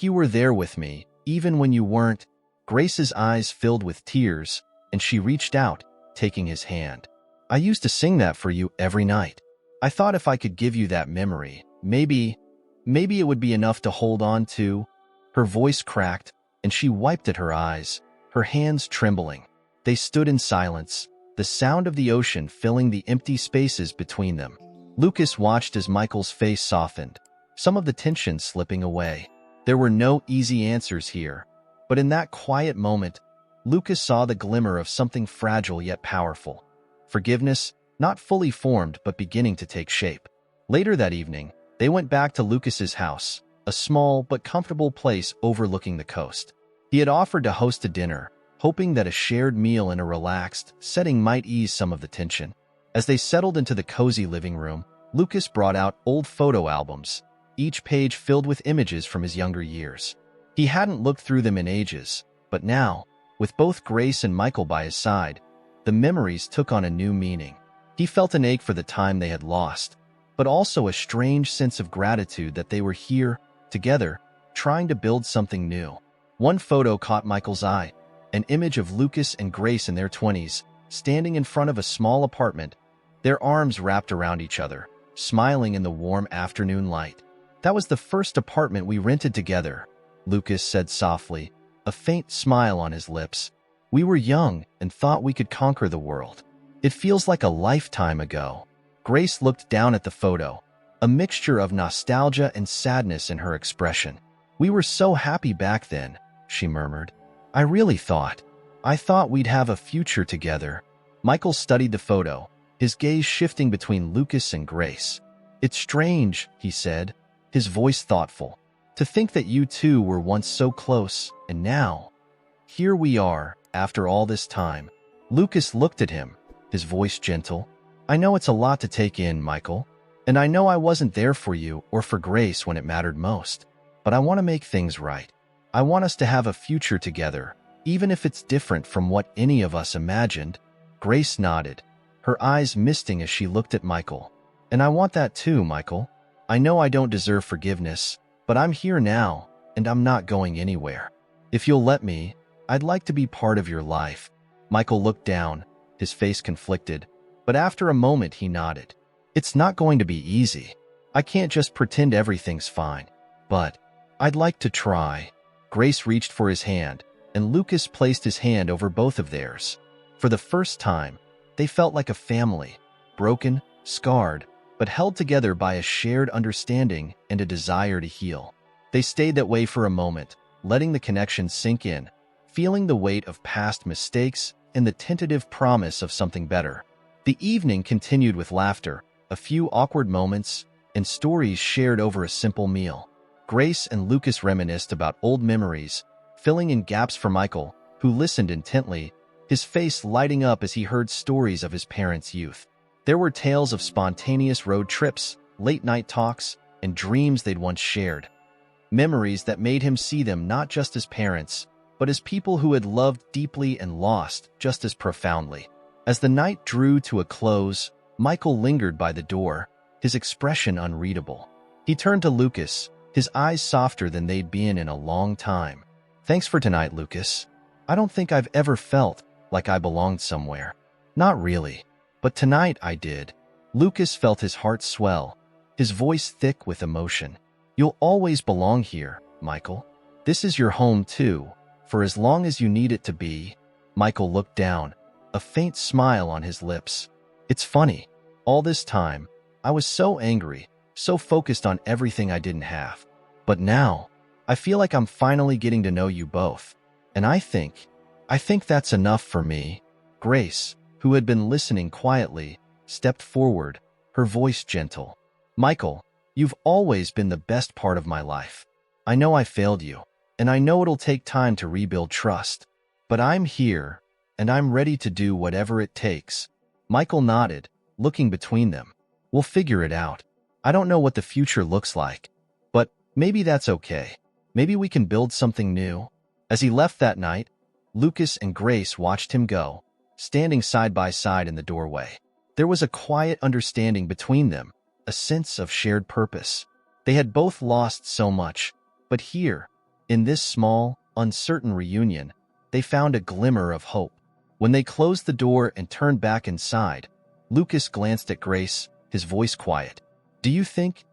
you were there with me, even when you weren't." Grace's eyes filled with tears, and she reached out, taking his hand. "I used to sing that for you every night. I thought if I could give you that memory, maybe it would be enough to hold on to." Her voice cracked, and she wiped at her eyes, her hands trembling. They stood in silence, the sound of the ocean filling the empty spaces between them. Lucas watched as Michael's face softened, some of the tension slipping away. There were no easy answers here, but in that quiet moment, Lucas saw the glimmer of something fragile yet powerful. Forgiveness, not fully formed but beginning to take shape. Later that evening, they went back to Lucas's house, a small but comfortable place overlooking the coast. He had offered to host a dinner, hoping that a shared meal in a relaxed setting might ease some of the tension. As they settled into the cozy living room, Lucas brought out old photo albums, each page filled with images from his younger years. He hadn't looked through them in ages, but now, with both Grace and Michael by his side, the memories took on a new meaning. He felt an ache for the time they had lost, but also a strange sense of gratitude that they were here, together, trying to build something new. One photo caught Michael's eye, an image of Lucas and Grace in their 20s, standing in front of a small apartment, their arms wrapped around each other, smiling in the warm afternoon light. "That was the first apartment we rented together," Lucas said softly, a faint smile on his lips. We were young and thought we could conquer the world. It feels like a lifetime ago. Grace looked down at the photo, a mixture of nostalgia and sadness in her expression. We were so happy back then, she murmured. I thought we'd have a future together. Michael studied the photo, his gaze shifting between Lucas and Grace. It's strange, he said, his voice thoughtful. To think that you two were once so close, and now, here we are, after all this time. Lucas looked at him, his voice gentle. I know it's a lot to take in, Michael, and I know I wasn't there for you or for Grace when it mattered most, but I want to make things right. I want us to have a future together, even if it's different from what any of us imagined. Grace nodded, her eyes misting as she looked at Michael. And I want that too, Michael. I know I don't deserve forgiveness, but I'm here now, and I'm not going anywhere. If you'll let me, I'd like to be part of your life. Michael looked down, his face conflicted, but after a moment he nodded. It's not going to be easy. I can't just pretend everything's fine, but I'd like to try. Grace reached for his hand, and Lucas placed his hand over both of theirs. For the first time, they felt like a family, broken, scarred, but held together by a shared understanding and a desire to heal. They stayed that way for a moment, letting the connection sink in, feeling the weight of past mistakes and the tentative promise of something better. The evening continued with laughter, a few awkward moments, and stories shared over a simple meal. Grace and Lucas reminisced about old memories, filling in gaps for Michael, who listened intently, his face lighting up as he heard stories of his parents' youth. There were tales of spontaneous road trips, late-night talks, and dreams they'd once shared. Memories that made him see them not just as parents, but as people who had loved deeply and lost just as profoundly. As the night drew to a close, Michael lingered by the door, his expression unreadable. He turned to Lucas, his eyes softer than they'd been in a long time. Thanks for tonight, Lucas. I don't think I've ever felt like I belonged somewhere. Not really. But tonight I did. Lucas felt his heart swell, his voice thick with emotion. You'll always belong here, Michael. This is your home too, for as long as you need it to be. Michael looked down, a faint smile on his lips. It's funny. All this time, I was so angry, so focused on everything I didn't have. But now, I feel like I'm finally getting to know you both. And I think that's enough for me. Grace, who had been listening quietly, stepped forward, her voice gentle. Michael, you've always been the best part of my life. I know I failed you, and I know it'll take time to rebuild trust. But I'm here, and I'm ready to do whatever it takes. Michael nodded, looking between them. We'll figure it out. I don't know what the future looks like, but maybe that's okay. Maybe we can build something new. As he left that night, Lucas and Grace watched him go, standing side by side in the doorway. There was a quiet understanding between them, a sense of shared purpose. They had both lost so much, but here, in this small, uncertain reunion, they found a glimmer of hope. When they closed the door and turned back inside, Lucas glanced at Grace, his voice quiet. Do you think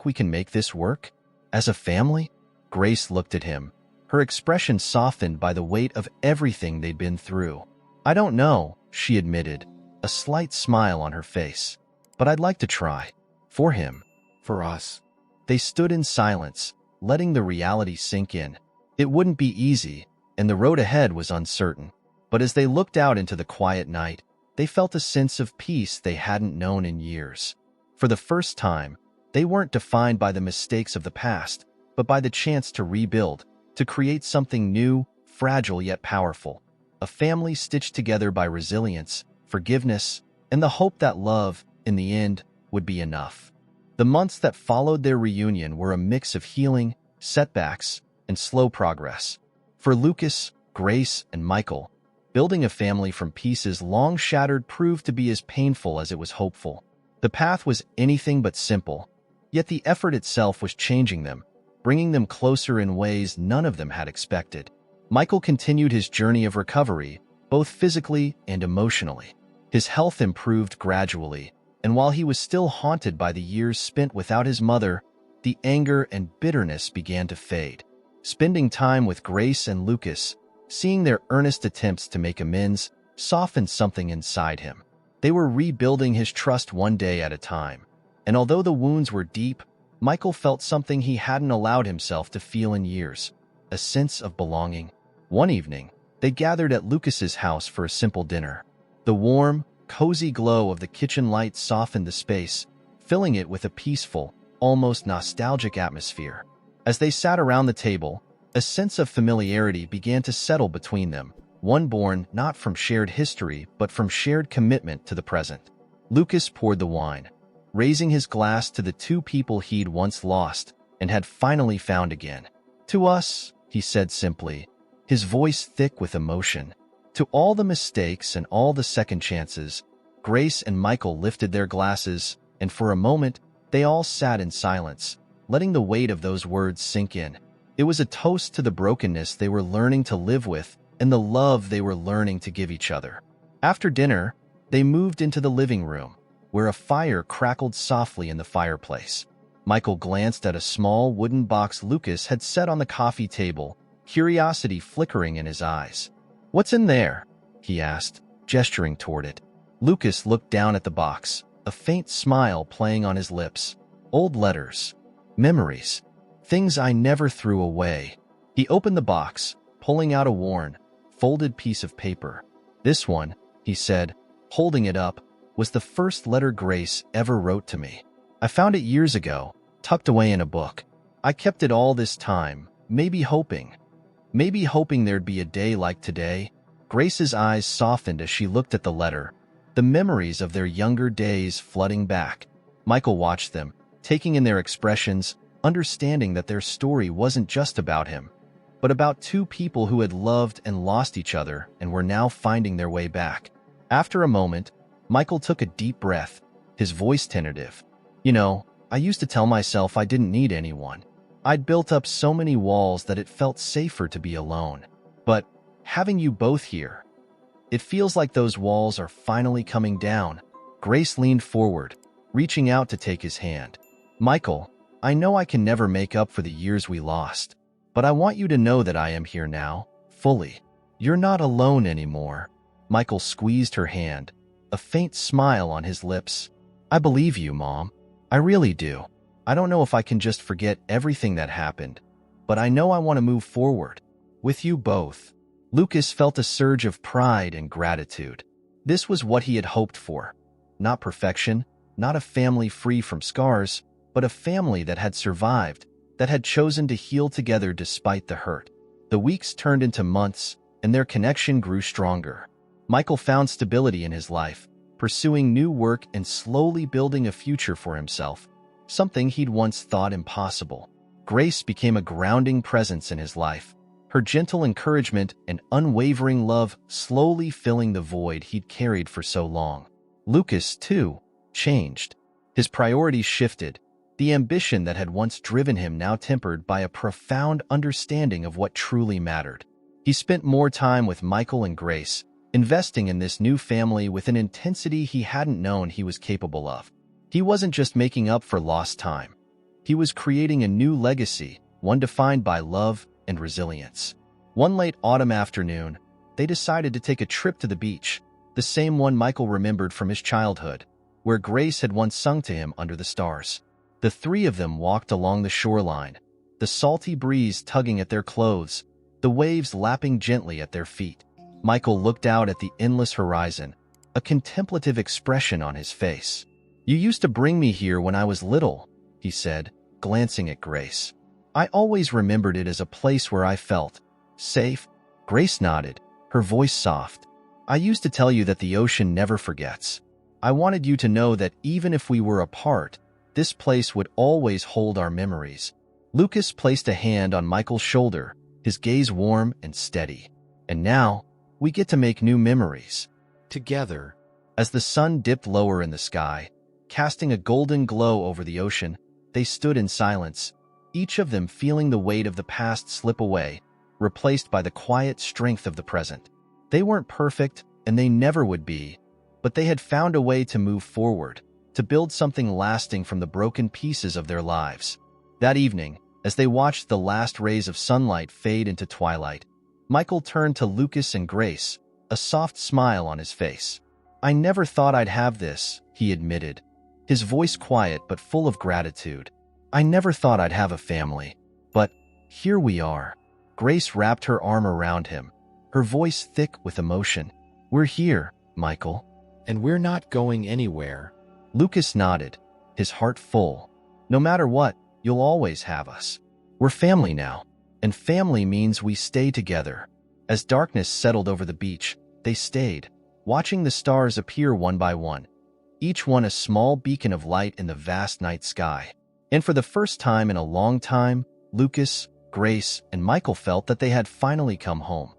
we can make this work? As a family? Grace looked at him, her expression softened by the weight of everything they'd been through. I don't know, she admitted, a slight smile on her face. But I'd like to try. For him. For us. They stood in silence, letting the reality sink in. It wouldn't be easy, and the road ahead was uncertain. But as they looked out into the quiet night, they felt a sense of peace they hadn't known in years. For the first time, they weren't defined by the mistakes of the past, but by the chance to rebuild, to create something new, fragile yet powerful. A family stitched together by resilience, forgiveness, and the hope that love, in the end, would be enough. The months that followed their reunion were a mix of healing, setbacks, and slow progress. For Lucas, Grace, and Michael, building a family from pieces long shattered proved to be as painful as it was hopeful. The path was anything but simple, yet the effort itself was changing them, bringing them closer in ways none of them had expected. Michael continued his journey of recovery, both physically and emotionally. His health improved gradually, and while he was still haunted by the years spent without his mother, the anger and bitterness began to fade. Spending time with Grace and Lucas, Seeing their earnest attempts to make amends softened something inside him. They were rebuilding his trust one day at a time. And although the wounds were deep, Michael felt something he hadn't allowed himself to feel in years, a sense of belonging. One evening, they gathered at Lucas's house for a simple dinner. The warm, cozy glow of the kitchen lights softened the space, filling it with a peaceful, almost nostalgic atmosphere. As they sat around the table, a sense of familiarity began to settle between them, one born not from shared history but from shared commitment to the present. Lucas poured the wine, raising his glass to the two people he'd once lost and had finally found again. "To us," he said simply, his voice thick with emotion. "To all the mistakes and all the second chances." Grace and Michael lifted their glasses, and for a moment, they all sat in silence, letting the weight of those words sink in. It was a toast to the brokenness they were learning to live with and the love they were learning to give each other. After dinner, they moved into the living room, where a fire crackled softly in the fireplace. Michael glanced at a small wooden box Lucas had set on the coffee table, curiosity flickering in his eyes. "What's in there?" he asked, gesturing toward it. Lucas looked down at the box, a faint smile playing on his lips. "Old letters. Memories. Things I never threw away." He opened the box, pulling out a worn, folded piece of paper. "This one," he said, holding it up, "was the first letter Grace ever wrote to me. I found it years ago, tucked away in a book. I kept it all this time, maybe hoping there'd be a day like today." Grace's eyes softened as she looked at the letter, the memories of their younger days flooding back. Michael watched them, taking in their expressions, understanding that their story wasn't just about him, but about two people who had loved and lost each other and were now finding their way back. After a moment, Michael took a deep breath, his voice tentative. "You know, I used to tell myself I didn't need anyone. I'd built up so many walls that it felt safer to be alone. But having you both here, it feels like those walls are finally coming down." Grace leaned forward, reaching out to take his hand. "Michael, I know I can never make up for the years we lost, but I want you to know that I am here now, fully. You're not alone anymore." Michael squeezed her hand, a faint smile on his lips. "I believe you, Mom. I really do. I don't know if I can just forget everything that happened, but I know I want to move forward. With you both." Lucas felt a surge of pride and gratitude. This was what he had hoped for. Not perfection, not a family free from scars, but a family that had survived, that had chosen to heal together despite the hurt. The weeks turned into months, and their connection grew stronger. Michael found stability in his life, pursuing new work and slowly building a future for himself, something he'd once thought impossible. Grace became a grounding presence in his life, her gentle encouragement and unwavering love slowly filling the void he'd carried for so long. Lucas, too, changed. His priorities shifted, the ambition that had once driven him now tempered by a profound understanding of what truly mattered. He spent more time with Michael and Grace, investing in this new family with an intensity he hadn't known he was capable of. He wasn't just making up for lost time. He was creating a new legacy, one defined by love and resilience. One late autumn afternoon, they decided to take a trip to the beach, the same one Michael remembered from his childhood, where Grace had once sung to him under the stars. The three of them walked along the shoreline, the salty breeze tugging at their clothes, the waves lapping gently at their feet. Michael looked out at the endless horizon, a contemplative expression on his face. "You used to bring me here when I was little," he said, glancing at Grace. "I always remembered it as a place where I felt safe." Grace nodded, her voice soft. "I used to tell you that the ocean never forgets. I wanted you to know that even if we were apart, this place would always hold our memories." Lucas placed a hand on Michael's shoulder, his gaze warm and steady. "And now, we get to make new memories together." As the sun dipped lower in the sky, casting a golden glow over the ocean, they stood in silence, each of them feeling the weight of the past slip away, replaced by the quiet strength of the present. They weren't perfect, and they never would be, but they had found a way to move forward, to build something lasting from the broken pieces of their lives. That evening, as they watched the last rays of sunlight fade into twilight, Michael turned to Lucas and Grace, a soft smile on his face. "I never thought I'd have this," he admitted, his voice quiet but full of gratitude. "I never thought I'd have a family. But here we are." Grace wrapped her arm around him, her voice thick with emotion. "We're here, Michael. And we're not going anywhere." Lucas nodded, his heart full. "No matter what, you'll always have us. We're family now, and family means we stay together." As darkness settled over the beach, they stayed, watching the stars appear one by one, each one a small beacon of light in the vast night sky. And for the first time in a long time, Lucas, Grace, and Michael felt that they had finally come home.